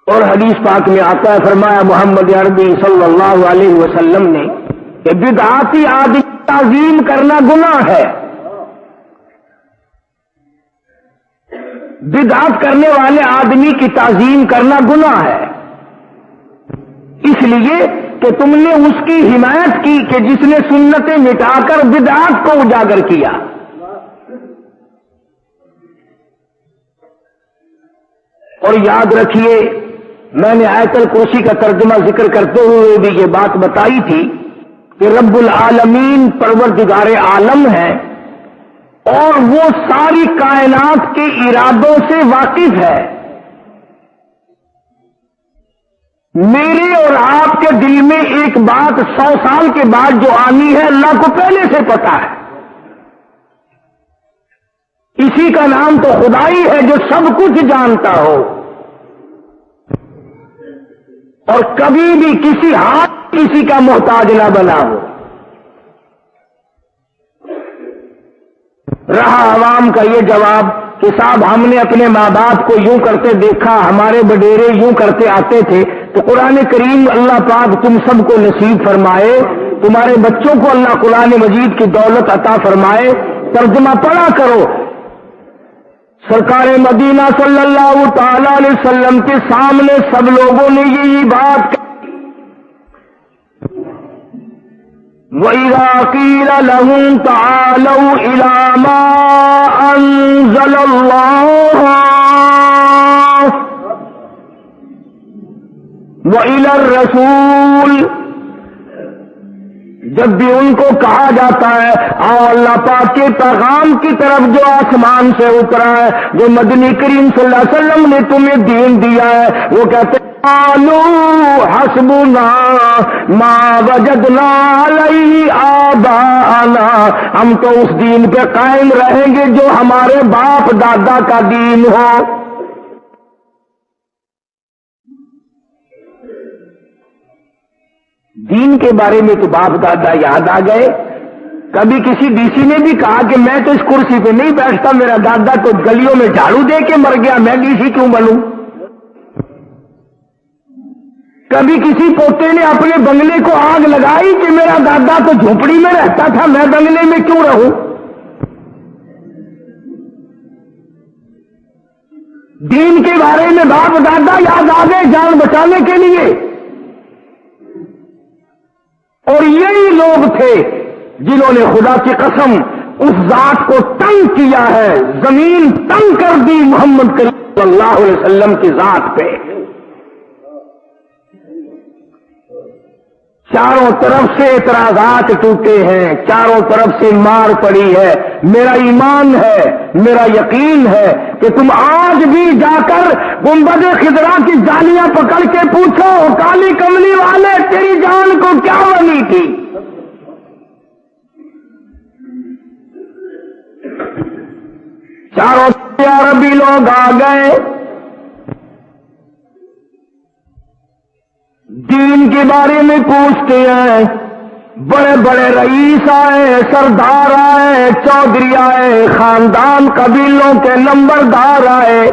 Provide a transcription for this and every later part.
اور حدیث پاک میں آتا ہے، فرمایا محمد عربی صلی اللہ علیہ وسلم نے کہ بدعاتی آدمی تعظیم کرنا گناہ ہے، بدعت کرنے والے آدمی کی تعظیم کرنا گناہ ہے، اس لیے کہ تم نے اس کی حمایت کی کہ جس نے سنتیں مٹا کر بدعات کو اجاگر کیا۔ اور یاد رکھیے، میں نے آیت الکرسی کا ترجمہ ذکر کرتے ہوئے بھی یہ بات بتائی تھی کہ رب العالمین پروردگار عالم ہے اور وہ ساری کائنات کے ارادوں سے واقف ہے۔ میرے اور آپ کے دل میں ایک بات 100 سال کے بعد جو آنی ہے، اللہ کو پہلے سے پتا ہے۔ اسی کا نام تو خدائی ہے جو سب کچھ جانتا ہو اور کبھی بھی کسی ہاتھ کسی کا محتاج نہ بنا ہو۔ رہا عوام کا یہ جواب کہ صاحب ہم نے اپنے ماں باپ کو یوں کرتے دیکھا، ہمارے وڈیرے یوں کرتے آتے تھے، تو قرآن کریم اللہ پاک تم سب کو نصیب فرمائے، تمہارے بچوں کو اللہ قرآن مجید کی دولت عطا فرمائے۔ ترجمہ پڑھا کرو، سرکار مدینہ صلی اللہ تعالی علیہ وسلم کے سامنے سب لوگوں نے یہی بات کہی، وَإِذَا قِيلَ لَهُمْ تَعَالَوْا إِلَى مَا أَنزَلَ اللَّهُ وَإِلَى الرَّسُولِ، جب بھی ان کو کہا جاتا ہے آؤ اللہ پاک کے پیغام کی طرف جو آسمان سے اترا ہے، جو مدنی کریم صلی اللہ علیہ وسلم نے تمہیں دین دیا ہے، وہ کہتے ہیں قالوا حسبنا ما وجدنا علیہ آباءنا، ہم تو اس دین پہ قائم رہیں گے جو ہمارے باپ دادا کا دین ہو۔ دین کے بارے میں تو باپ دادا یاد آ گئے۔ کبھی کسی ڈی سی نے بھی کہا کہ میں تو اس کرسی پہ نہیں بیٹھتا، میرا دادا تو گلیوں میں جھاڑو دے کے مر گیا، میں ڈی سی کیوں بنوں؟ کبھی کسی پوتے نے اپنے بنگلے کو آگ لگائی کہ میرا دادا تو جھونپڑی میں رہتا تھا، میں بنگلے میں کیوں رہوں؟ دین کے بارے میں باپ دادا یاد آ گئے جان بچانے کے لیے۔ اور یہی لوگ تھے جنہوں نے خدا کی قسم اس ذات کو تنگ کیا ہے، زمین تنگ کر دی محمد کریم صلی اللہ علیہ وسلم کی ذات پہ۔ چاروں طرف سے اعتراضات ٹوٹے ہیں، چاروں طرف سے مار پڑی ہے۔ میرا ایمان ہے، میرا یقین ہے کہ تم آج بھی جا کر گنبد خضرا کی جالیاں پکڑ کے پوچھو کالی کملی والے تیری جان کو کیا بنی تھی؟ چاروں سے عربی لوگ آ گئے، دین کے بارے میں پوچھتے ہیں، بڑے بڑے رئیس آئے، سردار آئے، چودھری آئے، خاندان قبیلوں کے نمبردار آئے،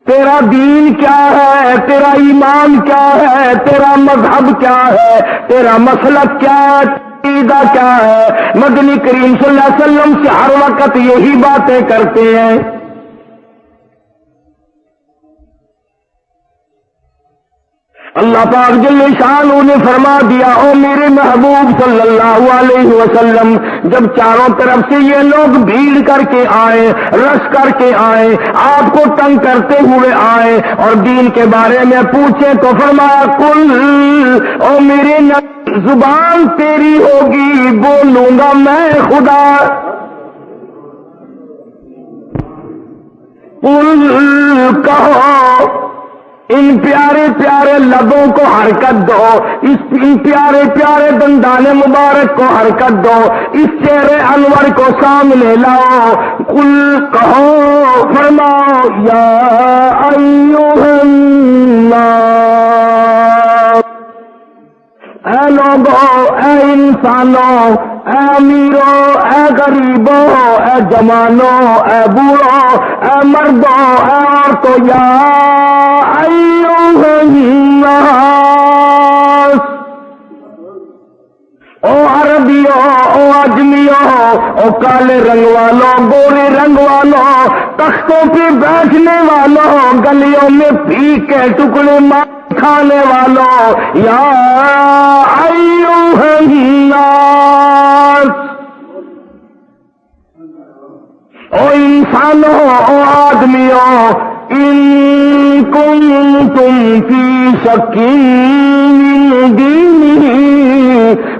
تیرا دین کیا ہے، تیرا ایمان کیا ہے، تیرا مذہب کیا ہے، تیرا مسلک کیا ہے، عقیدہ کیا ہے؟ مدنی کریم صلی اللہ علیہ وسلم سے ہر وقت یہی باتیں کرتے ہیں۔ اللہ پاک جل شانہ نے فرما دیا، او میرے محبوب صلی اللہ علیہ وسلم، جب چاروں طرف سے یہ لوگ بھیڑ کر کے آئے، رش کر کے آئے، آپ کو تنگ کرتے ہوئے آئے اور دین کے بارے میں پوچھے تو فرمایا قل، او میرے زبان تیری ہوگی، بولوں گا میں خدا۔ قل کہو، ان پیارے پیارے لبوں کو حرکت دو، ان پیارے پیارے دندان مبارک کو حرکت دو، اس چہرے انور کو سامنے لاؤ۔ قل کہو، فرماؤ یا ایھا الناس، اے لوگو، اے انسانوں، اے امیرو، اے غریبو، اے جوانو، اے بوڑھو، اے مردو، اے عورتو، یا ایھا الناس، او عربیو، او اجمیو، او کالے رنگ والوں، گورے رنگ والوں، تختوں پہ بیٹھنے والوں، گلیوں میں پی کے ٹکڑے مار کھانے والوں، یا ایھا الناس، او انسانوں، او آدمیوں، ان کنتم فی شک من دینہ،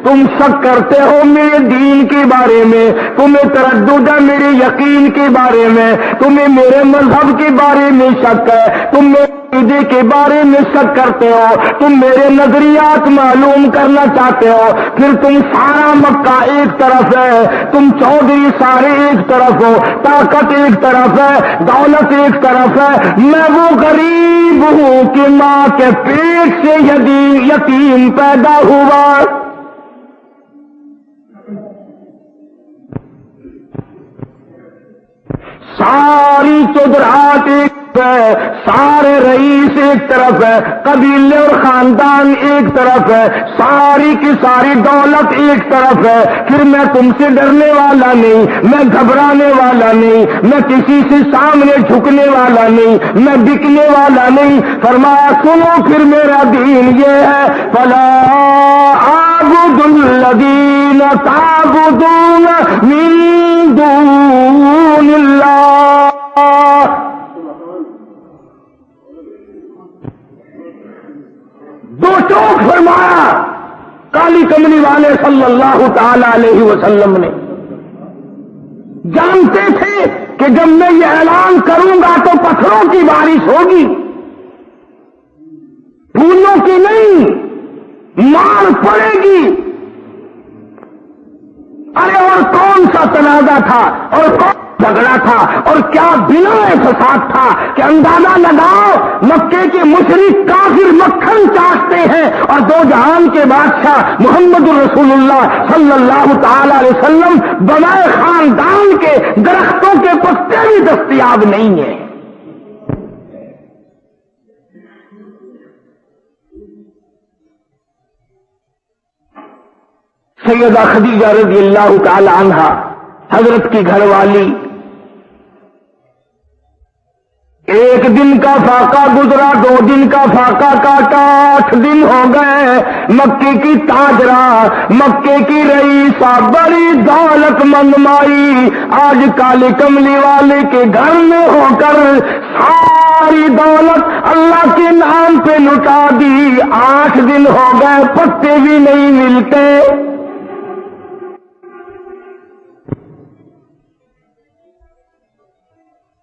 تم شک کرتے ہو میرے دین کے بارے میں، تمہیں تردد ہے میرے یقین کے بارے میں، تمہیں میرے مذہب کے بارے میں شک ہے، تم میرے عقیدے کے بارے میں شک کرتے ہو، تم میرے نظریات معلوم کرنا چاہتے ہو، پھر تم سارا مکہ ایک طرف ہے، تم چودھری سارے ایک طرف ہو، طاقت ایک طرف ہے، دولت ایک طرف ہے، میں وہ غریب ہوں کہ ماں کے پیٹ سے یتیم پیدا ہوا، ساری چودراہٹ ایک ہے، سارے رئیس ایک طرف ہے، قبیلے اور خاندان ایک طرف ہے، ساری کی ساری دولت ایک طرف ہے، پھر میں تم سے ڈرنے والا نہیں، میں گھبرانے والا نہیں، میں کسی سے سامنے جھکنے والا نہیں، میں بکنے والا نہیں، فرمایا سنو پھر میرا دین یہ ہے، فلا اعبد الذین تعبدون من دون اللہ، دو ٹوک فرمایا کالی کملی والے صلی اللہ تعالی علیہ وسلم نے، جانتے تھے کہ جب میں یہ اعلان کروں گا تو پتھروں کی بارش ہوگی، پھولوں کی نہیں، مار پڑے گی، ارے اور کون سا تنازع تھا اور کون جھگڑا تھا اور کیا بنا فساد تھا کہ اندازہ لگاؤ، مکے کے مشرک کافر مکھن چاٹتے ہیں اور دو جہان کے بادشاہ محمد رسول اللہ صلی اللہ تعالی علیہ وسلم بنائے خاندان کے درختوں کے پتے بھی دستیاب نہیں ہیں۔ سیدہ خدیجہ رضی اللہ تعالی عنہا حضرت کی گھر والی، ایک دن کا فاقہ گزرا، 2 دن کا فاقہ کاٹا، 8 دن ہو گئے، مکے کی تاجرہ، مکے کی رئیسہ، بڑی دولت مند مائی آج کالے کملی والے کے گھر میں ہو کر ساری دولت اللہ کے نام پہ لٹا دی، 8 دن ہو گئے پتے بھی نہیں ملتے۔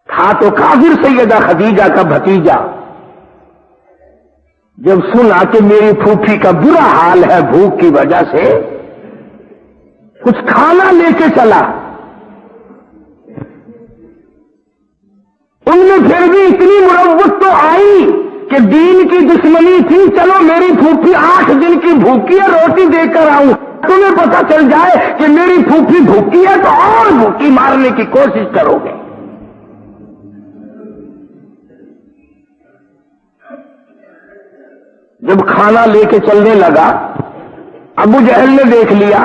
تھا تو کافر سیدہ خدیجہ کا بھتیجا، جب سنا کہ میری پھوپھی کا برا حال ہے بھوک کی وجہ سے، کچھ کھانا لے کے چلا، ان میں پھر بھی اتنی مروت تو آئی کہ دین کی دشمنی تھی، چلو میری پھوپھی 8 دن کی بھوکی ہے، روٹی دے کر آؤں، تمہیں پتہ چل جائے کہ میری پھوپھی بھوکی ہے تو اور بھوکی مارنے کی کوشش کرو گے۔ جب کھانا لے کے چلنے لگا، ابو جہل نے دیکھ لیا،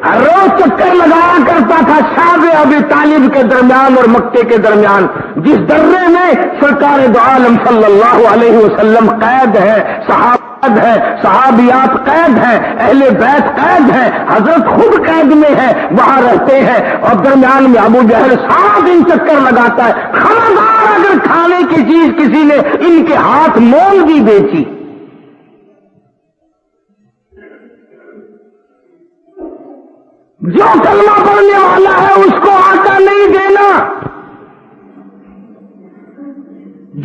ہر روز چکر لگایا کرتا تھا شعب ابی طالب کے درمیان اور مکے کے درمیان، جس درے میں سرکار دو عالم صلی اللہ علیہ وسلم قید ہے، صحابہ قید ہے، صحابیات قید ہیں، اہل بیت قید ہیں، حضرت خود قید میں ہے، وہاں رہتے ہیں، اور درمیان میں ابو جہل سارا دن چکر لگاتا ہے۔ خبردار اگر کھانے کی چیز کسی نے ان کے ہاتھ مول بھی بیچی، جو کلمہ پڑھنے والا ہے اس کو آٹا نہیں دینا،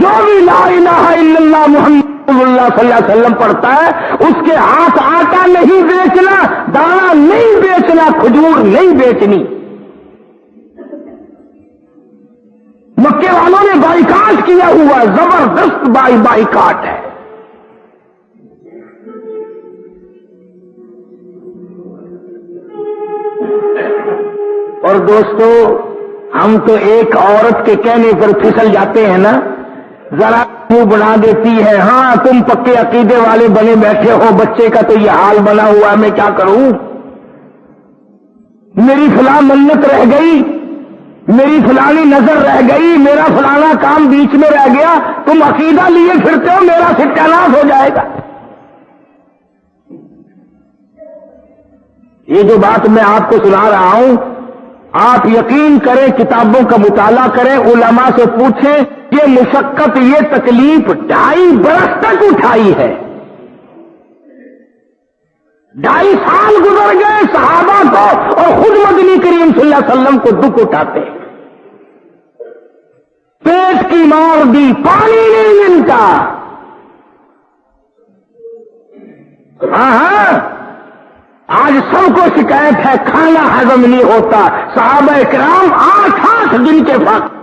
جو بھی لا الہ الا اللہ محمد رسول اللہ صلی اللہ علیہ وسلم پڑھتا ہے اس کے ہاتھ آٹا نہیں بیچنا، دانا نہیں بیچنا، کھجور نہیں بیچنی۔ مکے والوں نے بائیکاٹ کیا ہوا، زبردست بائیکاٹ ہے۔ دوستو ہم تو ایک عورت کے کہنے پر پھسل جاتے ہیں نا، ذرا منہ بنا دیتی ہے، ہاں تم پکے عقیدے والے بنے بیٹھے ہو، بچے کا تو یہ حال بنا ہوا ہے، میں کیا کروں، میری فلاں منت رہ گئی، میری فلانی نظر رہ گئی، میرا فلانا کام بیچ میں رہ گیا، تم عقیدہ لیے پھرتے ہو، میرا ستیہ ہو جائے گا۔ یہ جو بات میں آپ کو سنا رہا ہوں، آپ یقین کریں، کتابوں کا مطالعہ کریں، علماء سے پوچھیں، یہ مشقت، یہ تکلیف 2.5 برس تک اٹھائی ہے، 2.5 سال گزر گئے صحابہ کو، اور خود مدنی کریم صلی اللہ علیہ وسلم کو دکھ اٹھاتے، پیٹ کی مار دی، پانی نہیں ملتا، ہاں آج سب کو شکایت ہے، کھانا ہضم نہیں ہوتا، صحابہ کرام 8 دن کے وقت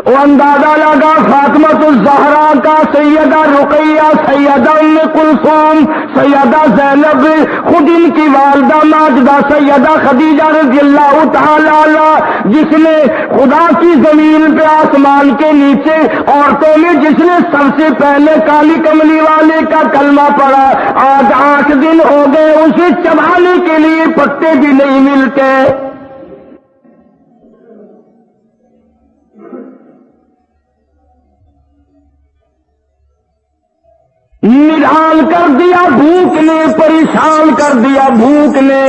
وہ اندازہ لگا، فاطمہ الزہرا کا، سیدہ رقیہ، سیدہ ام کلثوم، سیدہ زینب، خود ان کی والدہ ماجدہ سیدہ خدیجہ رضی اللہ تعالی عنہ، جس نے خدا کی زمین پہ آسمان کے نیچے عورتوں میں جس نے سب سے پہلے کالی کملی والے کا کلمہ پڑھا، آج 8 دن ہو گئے اسے چبانے کے لیے پتے بھی نہیں ملتے۔ نڈال کر دیا بھوک نے، پریشان کر دیا بھوک نے۔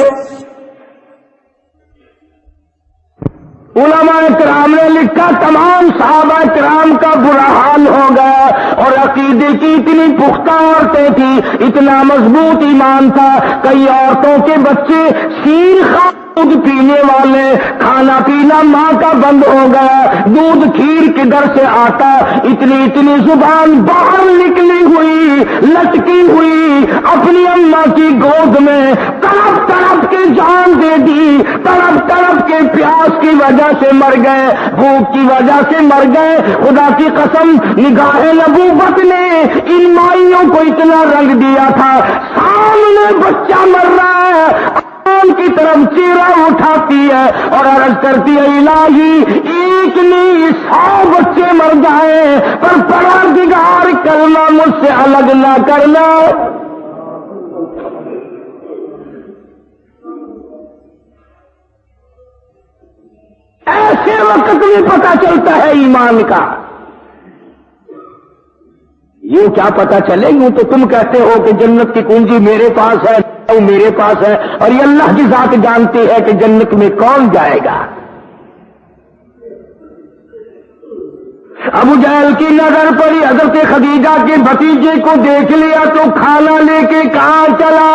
علماء کرام نے لکھا تمام صحابہ کرام کا برا حال ہو گیا، اور عقیدے کی اتنی پختہ عورتیں تھیں، اتنا مضبوط ایمان تھا، کئی عورتوں کے بچے شیر خواہ دودھ پینے والے، کھانا پینا ماں کا بند ہو گیا، دودھ کھیر کدھر سے آتا، اتنی زبان باہر نکلی ہوئی، لٹکی ہوئی، اپنی اماں کی گود میں تڑپ تڑپ کے جان دے دی، تڑپ تڑپ کے پیاس کی وجہ سے مر گئے، بھوک کی وجہ سے مر گئے۔ خدا کی قسم، نگاہ نبوت نے ان مائیوں کو اتنا رنگ دیا تھا، سامنے بچہ مر رہا ہے، کی طرف چہرہ اٹھاتی ہے اور عرض کرتی ہے، الہی ایک نہیں 100 بچے مر جائیں پر پروردگار کلمہ مجھ سے الگ نہ کرنا۔ ایسے وقت میں پتہ چلتا ہے ایمان کا، یوں کیا پتہ چلے، یوں تو تم کہتے ہو کہ جنت کی کنجی میرے پاس ہے، میرے پاس ہے، اور یہ اللہ کی ذات جانتی ہے کہ جنت میں کون جائے گا۔ ابو جہل کی نظر پڑی، حضرت خدیجہ کے بھتیجے کو دیکھ لیا تو کھانا لے کے کہاں چلا؟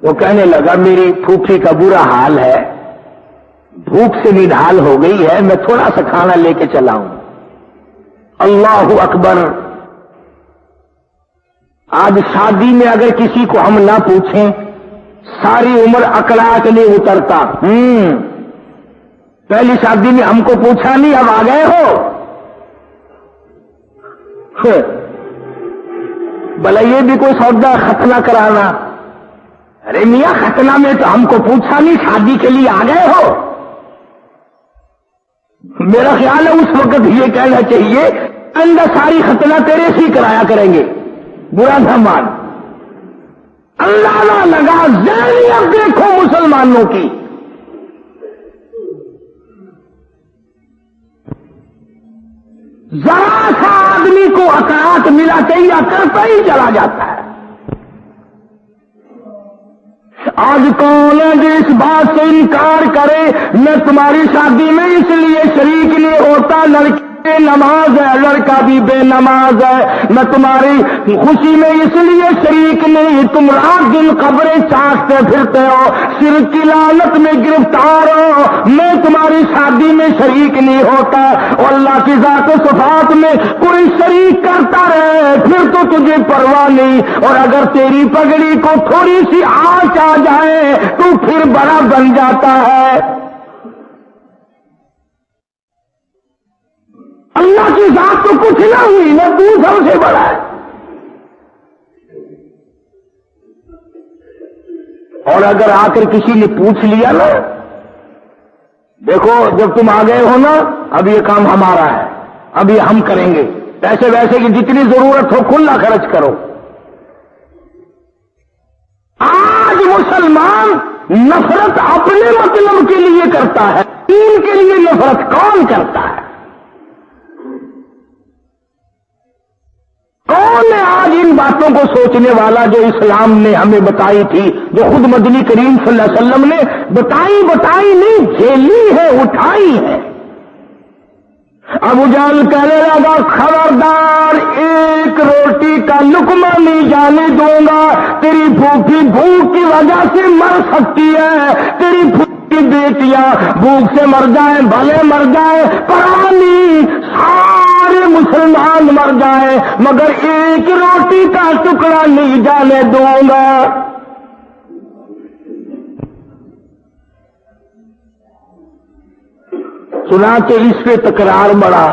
وہ کہنے لگا میری پھوپھی کا برا حال ہے، بھوک سے نڈھال ہو گئی ہے، میں تھوڑا سا کھانا لے کے چلا ہوں۔ اللہ اکبر! آج شادی میں اگر کسی کو ہم نہ پوچھیں، ساری عمر اکڑا کے نہیں اترتا۔ پہلی شادی میں ہم کو پوچھا نہیں، اب آ گئے ہو، بھلا یہ بھی کوئی سودا ختنہ کرانا؟ ارے میاں ختنہ میں تو ہم کو پوچھا نہیں، شادی کے لیے آ گئے ہو؟ میرا خیال ہے اس وقت یہ کہنا چاہیے، آئندہ ساری ختنہ تیرے سے ہی کرایا کریں گے، برا نہ مان۔ اللہ نہ لگا ذہنیت دیکھو مسلمانوں کی، ذرا سا آدمی کو اطاعت ملا چاہیے، کرتا ہی چلا جاتا ہے۔ آج کون ہے جو اس بات سے انکار کرے میں تمہاری شادی میں اس لیے شریک نہیں ہوتا، لڑکی بے نماز ہے، لڑکا بھی بے نماز ہے، میں تمہاری خوشی میں اس لیے شریک نہیں، تم رات دن قبریں چاٹتے پھرتے ہو، شرک کی لعنت میں گرفتار ہو، میں تمہاری شادی میں شریک نہیں ہوتا، اور اللہ کی ذات و صفات میں کوئی شریک کرتا رہے پھر تو تجھے پرواہ نہیں، اور اگر تیری پگڑی کو تھوڑی سی آنچ آ جائے تو پھر بڑا بن جاتا ہے۔ اللہ کی ذات تو کچھ نہ ہوئی، نہ تو سب سے بڑا ہے۔ اور اگر آ کر کسی نے پوچھ لیا نا، دیکھو جب تم آ گئے ہو نا، اب یہ کام ہمارا ہے، اب یہ ہم کریں گے، پیسے ویسے کی جتنی ضرورت ہو کھلا خرچ کرو۔ آج مسلمان نفرت اپنے مطلب کے لیے کرتا ہے، دین کے لیے نفرت کون کرتا ہے؟ کون ہے آج ان باتوں کو سوچنے والا جو اسلام نے ہمیں بتائی تھی، جو خود مدنی کریم صلی اللہ علیہ وسلم نے بتائی نہیں، جھیلی ہے، اٹھائی ہے۔ ابو جہل کہنے لگا خبردار، ایک روٹی کا لقمہ نہیں جانے دوں گا، تیری پھوپھی بھوک کی وجہ سے مر سکتی ہے، تیری پھوپھی بیٹیاں بھوک سے مر جائیں بھلے مر جائیں، پرواہ نہیں، سارے مسلمان مر جائیں، مگر ایک روٹی کا ٹکڑا نہیں جانے دوں گا۔ چنانچہ اس پہ تکرار بڑھا۔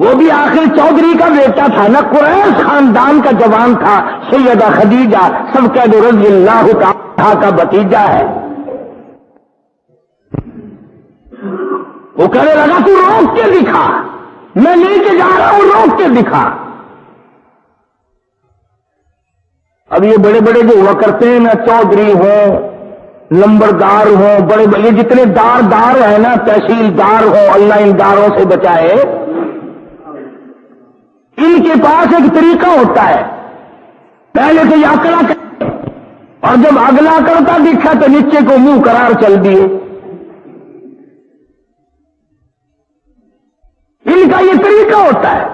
وہ بھی آخر چودھری کا بیٹا تھا نا، قریش خاندان کا جوان تھا، سیدہ خدیجہ سب کہہ دو رضی اللہ تعالیٰ کا بھتیجا ہے۔ وہ کہنے لگا تو روک کے دکھا، میں لے کے جا رہا ہوں، روک کے دکھا۔ اب یہ بڑے بڑے جو ہوا کرتے ہیں نا، چودھری ہوں، لمبردار ہوں، بڑے بڑے جتنے دار ہیں نا، تحصیلدار ہوں، اللہ ان داروں سے بچائے، ان کے پاس ایک طریقہ ہوتا ہے، پہلے تو یہ اگلا کرتے، اور جب اگلا کرتا دکھا تو نیچے کو منہ قرار چل دیے۔ ان کا یہ طریقہ ہوتا ہے،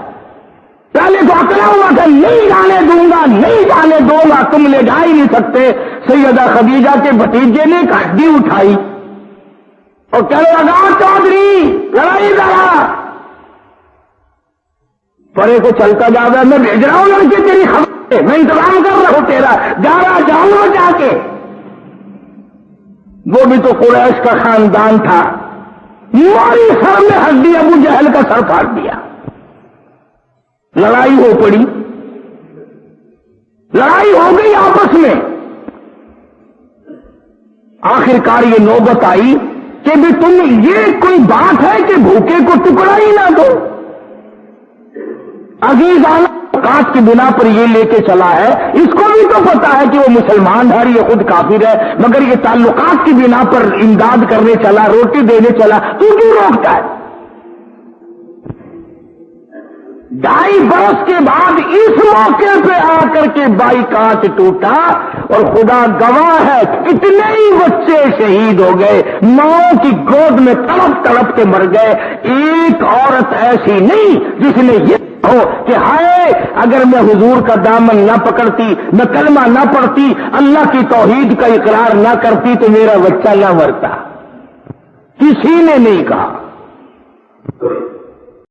پہلے تو اکڑا ہوا کہ نہیں جانے دوں گا، نہیں جانے دوں گا، تم لے جا ہی نہیں سکتے۔ سیدہ خدیجہ کے بھتیجے نے ایک ہڈی اٹھائی اور کہنے لگا چودھری لڑائی لڑا، بڑے کو چلتا جا رہا، میں بھیج رہا ہوں لڑکے تیری خبر، میں انتظام کر رہا ہوں تیرا، جا رہا جاؤں گا جا کے۔ وہ بھی تو قریش کا خاندان تھا، ماری سر میں ہڈی ابو جہل کا سر پھاڑ دیا۔ لڑائی ہو پڑی، لڑائی ہو گئی آپس میں، آخرکار یہ نوبت آئی کہ بھی تم یہ کوئی بات ہے کہ بھوکے کو ٹکڑا ہی نہ دو۔ عزیز اوقات کی بنا پر یہ لے کے چلا ہے، اس کو بھی تو پتا ہے کہ وہ مسلمان ہے، یہ خود کافر ہے، مگر یہ تعلقات کی بنا پر امداد کرنے چلا، روٹی دینے چلا، تو کیوں روکتا ہے؟ 2.5 برس کے بعد اس موقع پہ آ کر کے بائیکاٹ ٹوٹا، اور خدا گواہ ہے کتنے ہی بچے شہید ہو گئے، ماؤں کی گود میں تڑپ تڑپ کے مر گئے۔ ایک عورت ایسی نہیں جس نے یہ ہو کہ ہائے اگر میں حضور کا دامن نہ پکڑتی، میں کلمہ نہ پڑھتی، اللہ کی توحید کا اقرار نہ کرتی تو میرا بچہ نہ مرتا۔ کسی نے نہیں کہا۔